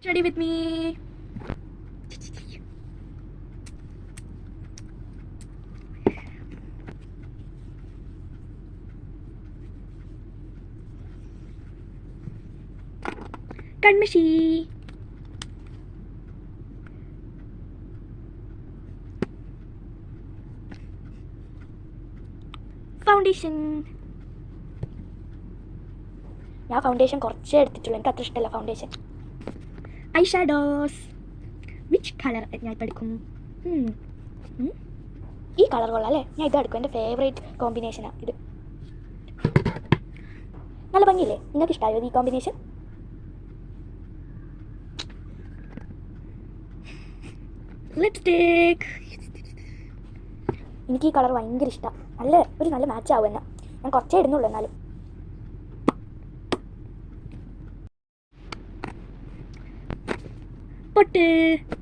Study with me. Kanmashi. Foundation. ഞാൻ foundation കുറച്ചേ എടുത്തിട്ടുള്ളൂ, എനിക്ക് അത്ര ഇഷ്ടമല്ല foundation. I shadows. Which colour ഞാൻ ഇപ്പോൾ എടുക്കും? ഈ കളർ കൊള്ളാം അല്ലേ? ഞാൻ ഇത് എടുക്കും. എൻ്റെ ഫേവറേറ്റ് കോമ്പിനേഷനാണ് ഇത്. നല്ല ഭംഗിയില്ലേ? നിങ്ങൾക്ക് ഇഷ്ടമായോ ഈ കോമ്പിനേഷൻ? ലിപ്സ്റ്റിക്. എനിക്ക് ഈ കളർ ഭയങ്കര ഇഷ്ടമാണ്. നല്ല മാച്ച് ആവും എന്നാ. ഞാൻ കുറച്ചേ ഇടുന്നുള്ളൂ എന്നാലും. പൊട്ട്.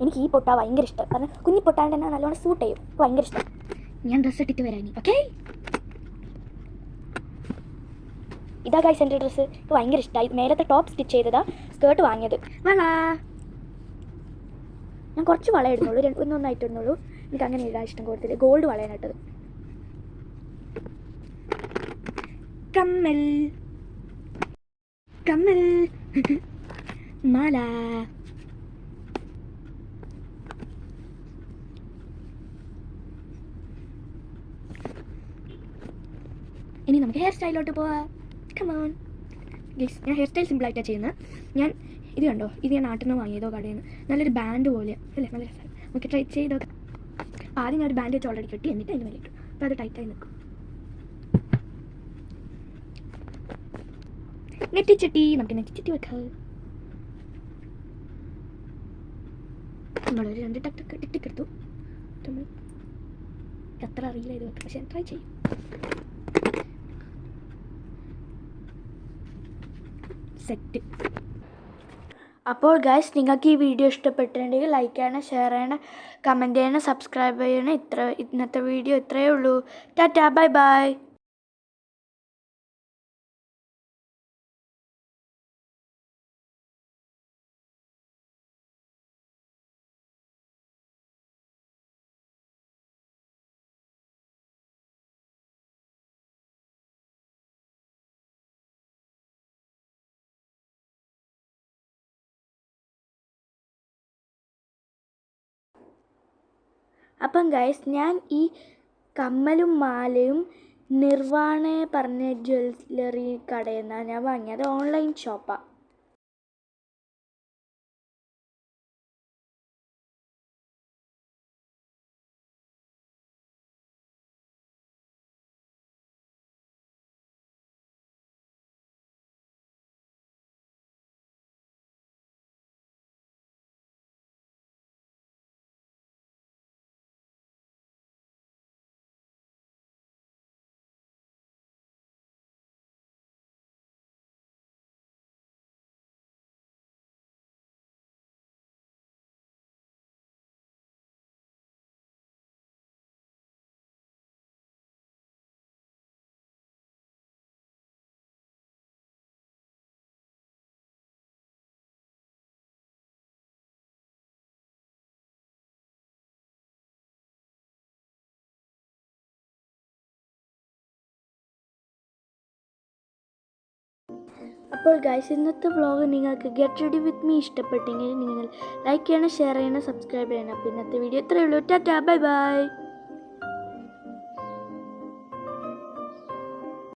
എനിക്ക് ഈ പൊട്ടാ ഭയങ്കര ഇഷ്ടം. കാരണം കുഞ്ഞി പൊട്ടാണ്ട് തന്നെ നല്ലോണം സൂട്ട് ചെയ്യും. ഭയങ്കര ഇഷ്ടം. ഞാൻ ഡ്രസ്സ് ഇട്ടിട്ട് വരാം ഇനി. ഓക്കെ, ഇതാ ഗൈസ് എൻ്റെ ഡ്രസ്സ്. എനിക്ക് ഭയങ്കര ഇഷ്ടമായി. മേലത്തെ ടോപ്പ് സ്റ്റിച്ച് ചെയ്തതാ, സ്കേർട്ട് വാങ്ങിയത്. വള ഞാൻ കുറച്ച് വള ഇടുന്നുള്ളൂ, ഒന്നൊന്നായിട്ടിടുന്നുള്ളൂ. എനിക്ക് അങ്ങനെ ഇടാൻ ഇഷ്ടം കൂടുതൽ. ഗോൾഡ് വളയാണ് ഇട്ടത്. കമ്മൽ കമ്മൽ മാല. ഇനി നമുക്ക് ഹെയർ സ്റ്റൈലോട്ട് പോവാം. കമോൺ ഗൈസ്, ഞാൻ ഹെയർ സ്റ്റൈൽ സിമ്പിളായിട്ടാണ് ചെയ്യുന്നത്. ഞാൻ ഇത് കണ്ടോ, ഇത് ഞാൻ നാട്ടിൽ നിന്ന് വാങ്ങിയതോ കടയിൽ നിന്ന്. നല്ലൊരു ബാൻഡ് പോലെ അല്ലേ, നല്ല രസം. നമുക്ക് ട്രൈ ചെയ്തോ. ആദ്യം ഞാൻ ഒരു ബാൻഡ് വെച്ച് ഓൾറെഡി കെട്ടി, എന്നിട്ട് അതിന് മേലെ ഇട്ടു. അപ്പോൾ അത് ടൈറ്റായി നിൽക്കും. നെറ്റിച്ചട്ടി. നമുക്ക് നെറ്റിച്ചട്ടി വെക്കാം. നമ്മളൊരു 2 ടിക്ക് എടുത്തു. നമ്മൾ അത്ര അറിയില്ല ഇത് വെക്കാം, പക്ഷെ ട്രൈ ചെയ്യും. സെറ്റ്. അപ്പോൾ ഗൈസ്, നിങ്ങൾക്ക് ഈ വീഡിയോ ഇഷ്ടപ്പെട്ടിട്ടുണ്ടെങ്കിൽ ലൈക്ക് ചെയ്യണം, ഷെയർ ചെയ്യണം, കമൻറ്റ് ചെയ്യണം, സബ്സ്ക്രൈബ് ചെയ്യണം. ഇന്നത്തെ വീഡിയോ ഇത്രയേ ഉള്ളൂ. Tata, bye bye. അപ്പം ഗൈസ്, ഞാൻ ഈ കമ്മലും മാലയും നിർവാണ പറഞ്ഞ ജ്വല്ലറി കടയിൽ നിന്നാണ് ഞാൻ വാങ്ങിയത്. ഓൺലൈൻ ഷോപ്പാണ്. അപ്പോൾ ഗൈസ്, ഇന്നത്തെ വ്ളോഗ് നിങ്ങൾക്ക് ഗെറ്റ് റെഡി വിത്ത് മീ ഇഷ്ടപ്പെട്ടെങ്കിൽ നിങ്ങൾ ലൈക്ക് ചെയ്യണം, ഷെയർ ചെയ്യണം, സബ്സ്ക്രൈബ് ചെയ്യണം. അപ്പോൾ ഇന്നത്തെ വീഡിയോ ഇത്രയേ ഉള്ളൂ. Tata, bye bye.